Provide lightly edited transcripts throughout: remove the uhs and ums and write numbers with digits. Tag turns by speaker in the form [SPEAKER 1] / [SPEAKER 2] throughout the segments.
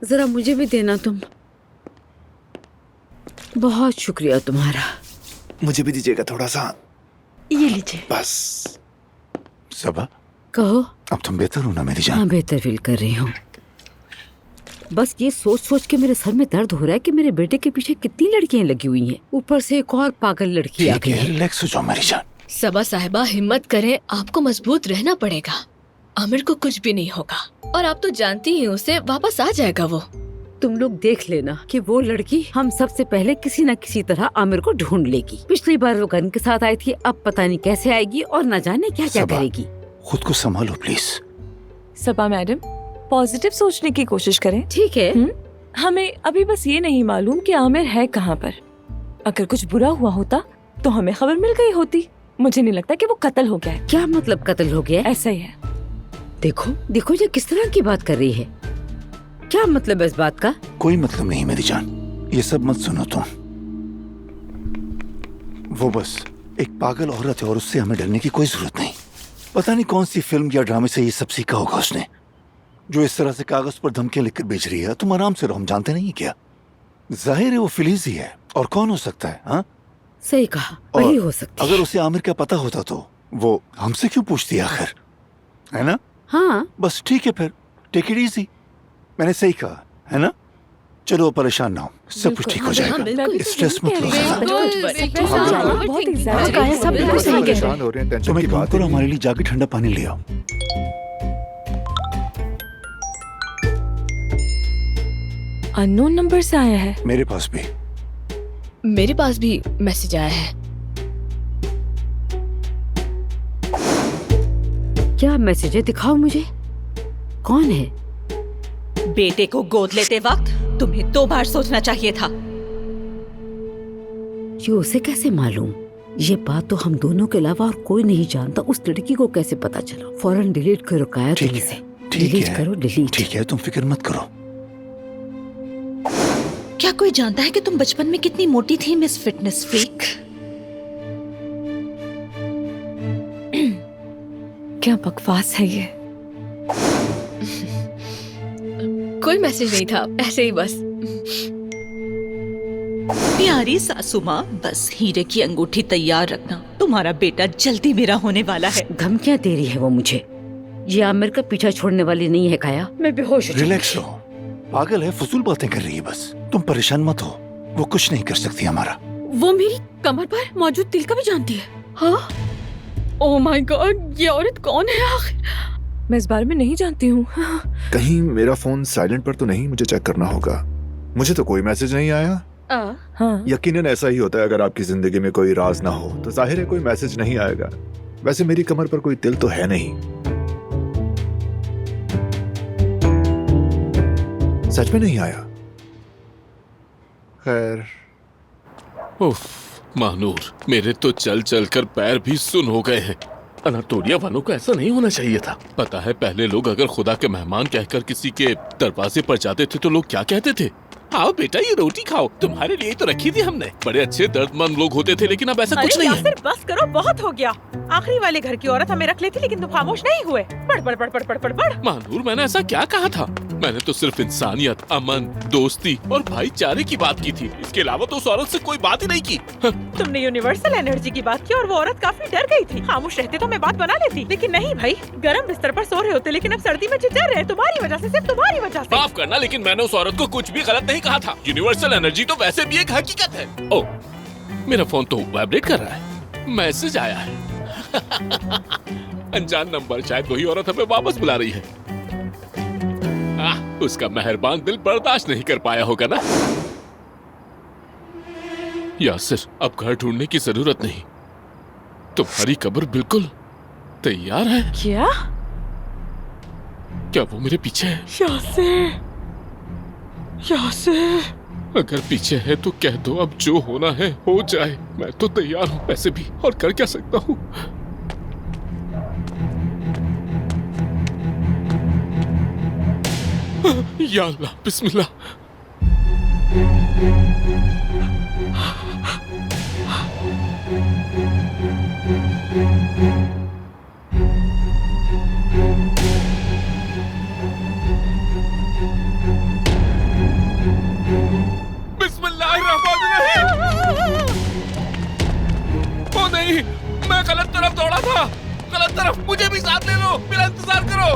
[SPEAKER 1] जरा मुझे भी देना तुम। बहुत शुक्रिया तुम्हारा।
[SPEAKER 2] मुझे भी दीजिएगा थोड़ा सा।
[SPEAKER 1] ये लीजिए।
[SPEAKER 2] बस। सबा,
[SPEAKER 1] कहो।
[SPEAKER 2] अब तुम बेहतर हो ना मेरी जान?
[SPEAKER 1] हाँ, बेहतर फील कर रही हूँ। बस ये सोच सोच के मेरे सर में दर्द हो रहा है कि मेरे बेटे के पीछे कितनी लड़कियां लगी हुई हैं। ऊपर से एक और पागल लड़की आ गई है।
[SPEAKER 2] रिलैक्स हो जाओ मेरी जान।
[SPEAKER 3] सबा साहिबा, हिम्मत करें, आपको मजबूत रहना पड़ेगा। आमिर को कुछ भी नहीं होगा और आप तो जानती ही उसे वापस आ जाएगा वो।
[SPEAKER 1] तुम लोग देख लेना कि वो लड़की हम सबसे पहले किसी न किसी तरह आमिर को ढूंढ लेगी। पिछली बार वो गन के साथ आई थी, अब पता नहीं कैसे आएगी और न जाने क्या क्या करेगी।
[SPEAKER 2] खुद को संभालो प्लीज।
[SPEAKER 4] सबा मैडम, पॉजिटिव सोचने की कोशिश करें।
[SPEAKER 1] ठीक है।
[SPEAKER 4] हमें अभी बस ये नहीं मालूम कि आमिर है कहाँ पर। अगर कुछ बुरा हुआ होता तो हमें खबर मिल गई होती। मुझे नहीं लगता कि वो कत्ल हो गया है।
[SPEAKER 1] क्या मतलब कत्ल हो गया?
[SPEAKER 4] ऐसा ही है।
[SPEAKER 1] देखो देखो, ये किस तरह की बात कर रही है। क्या मतलब है इस बात का?
[SPEAKER 2] कोई मतलब नहीं मेरी जान, ये सब मत सुनो तुम। वो बस एक पागल औरत है और उससे हमें डरने की कोई जरूरत नहीं। पता नहीं कौन सी फिल्म या ड्रामे से ये सब सीखा होगा उसने, जो इस तरह से कागज पर धमकियां लिखकर बेच रही है। तुम आराम से रहो, हम जानते नहीं क्या। जाहिर है वो फिलीज ही है, और कौन हो सकता है? हाँ,
[SPEAKER 1] सही कहा, वही हो सकती है।
[SPEAKER 2] अगर उसे आमिर का पता होता तो वो हमसे क्यों पूछती आखिर, है ना?
[SPEAKER 1] हाँ,
[SPEAKER 2] बस ठीक है फिर, टेक इट इजी। मैंने सही कहा है ना? चलो परेशान ना हो, सब कुछ ठीक हो जाएगा। स्ट्रेस मत लो। तुम एक काम करो, हमारे लिए जाके ठंडा पानी ले आओ।
[SPEAKER 4] अननोन नंबर से आया है।
[SPEAKER 2] मेरे पास भी।
[SPEAKER 3] मेरे पास भी मैसेज आया है।
[SPEAKER 1] क्या मैसेज है? दिखाओ मुझे। कौन है?
[SPEAKER 5] बेटे को गोद लेते वक्त तुम्हें 2 बार सोचना चाहिए था।
[SPEAKER 1] ये उसे कैसे मालूम? ये बात तो हम दोनों के अलावा और कोई नहीं जानता। उस लड़की को कैसे पता चला? फौरन डिलीट करो काया तुम इसे। डिलीट करो, डिलीट।
[SPEAKER 2] ठीक है, तुम फिक्र मत करो।
[SPEAKER 5] क्या कोई जानता है कि तुम बचपन में कितनी मोटी थी मिस फिटनेस फ्रीक?
[SPEAKER 4] क्या बकवास है ये।
[SPEAKER 3] कोई मैसेज नहीं था, ऐसे ही बस।
[SPEAKER 5] प्यारी सासू माँ, बस हीरे की अंगूठी तैयार रखना, तुम्हारा बेटा जल्दी मेरा होने वाला है।
[SPEAKER 1] धमकियां दे रही है वो मुझे। ये आमिर का पीछा छोड़ने वाली नहीं है काया। मैं बेहोश हो
[SPEAKER 2] रिलैक्स रहो, पागल है, फजूल बातें कर रही है बस। तुम परेशान मत हो, वो कुछ नहीं कर सकती हमारा।
[SPEAKER 3] वो मेरी कमर पर मौजूद तिल का भी जानती है। हाँ? ओह माय गॉड, ये औरत कौन है आखिर?
[SPEAKER 4] मैं इस बारे में नहीं जानती हूँ।
[SPEAKER 6] कहीं मेरा फोन साइलेंट पर तो नहीं? मुझे चेक करना होगा। मुझे तो कोई मैसेज नहीं आया।
[SPEAKER 4] हाँ।
[SPEAKER 6] यकीनन ऐसा ही होता है, अगर आपकी जिंदगी में कोई राज ना हो तो जाहिर है कोई मैसेज नहीं आएगा। वैसे मेरी कमर पर कोई तिल तो है नहीं। सच में नहीं आया। खैर।
[SPEAKER 7] उफ, महानूर, मेरे तो चल चल कर पैर भी सुन हो गए हैं। अनातोलिया वालों को ऐसा नहीं होना चाहिए था। पता है पहले लोग अगर खुदा के मेहमान कहकर किसी के दरवाजे पर जाते थे तो लोग क्या कहते थे? आओ बेटा, ये रोटी खाओ, तुम्हारे लिए तो रखी थी हमने। बड़े अच्छे दर्दमंद लोग होते थे, लेकिन अब ऐसा कुछ नहीं है।
[SPEAKER 8] बस करो, बहुत हो गया। आखिरी वाले घर की औरत हमें रख लेती, लेकिन तुम खामोश नहीं हुए। पढ़ पढ़ पढ़ पढ़ पढ़ पढ़ पढ़।
[SPEAKER 7] महानूर, मैंने ऐसा क्या कहा था? मैंने तो सिर्फ इंसानियत, अमन, दोस्ती और भाईचारे की बात की थी। इसके अलावा तो उस औरत से कोई बात ही नहीं की।
[SPEAKER 8] तुमने यूनिवर्सल एनर्जी की बात की और वो औरत काफी डर गई थी। खामोश रहते तो मैं बात बना लेती, लेकिन नहीं भाई। गर्म बिस्तर पर सो रहे होते, लेकिन अब सर्दी में चिल्ला रहे तुम्हारी वजह से, सिर्फ तुम्हारी वजह से।
[SPEAKER 7] माफ करना, लेकिन मैंने उस औरत को कुछ भी गलत नहीं कहा था। यूनिवर्सल एनर्जी तो वैसे भी एक हकीकत है। ओह, मेरा फोन तो वाइब्रेट कर रहा है। मैसेज आया है। अनजान नंबर, शायद वही औरत हमें वापस बुला रही है। उसका मेहरबान दिल बर्दाश्त नहीं कर पाया होगा ना। यासिर, अब घर ढूंढने की जरूरत नहीं। तुम्हारी कब्र बिल्कुल तैयार है।
[SPEAKER 4] क्या?
[SPEAKER 7] क्या वो मेरे पीछे है?
[SPEAKER 4] यासिर, यासिर।
[SPEAKER 7] अगर पीछे है तो कह दो, अब जो होना है हो जाए। मैं तो तैयार हूँ वैसे भी, और कर क्या सकता हूँ। या अल्लाह, बिस्मिल्लाह। तरफ, मुझे भी साथ ले लो, मेरा इंतजार करो।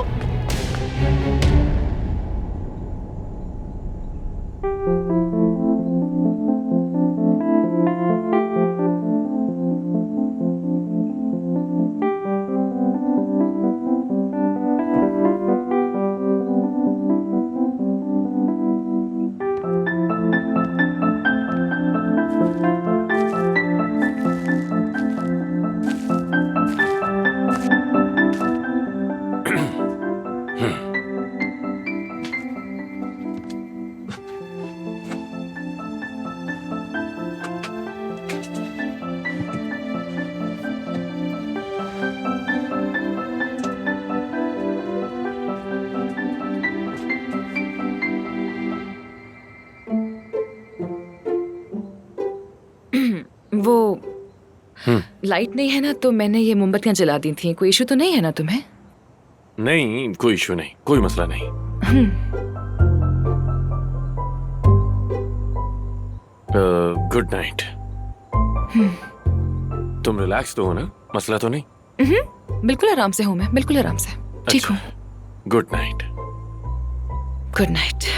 [SPEAKER 4] वो लाइट नहीं है ना, तो मैंने ये मोमबत्तियां जला दी थी। कोई इशू तो नहीं है ना तुम्हें?
[SPEAKER 9] नहीं, कोई इशू नहीं, कोई मसला नहीं। Good night. तुम रिलैक्स तो हो ना? मसला तो नहीं?
[SPEAKER 4] बिल्कुल आराम से हूँ मैं, बिल्कुल आराम से ठीक हूँ।
[SPEAKER 9] Good night.
[SPEAKER 4] Good night.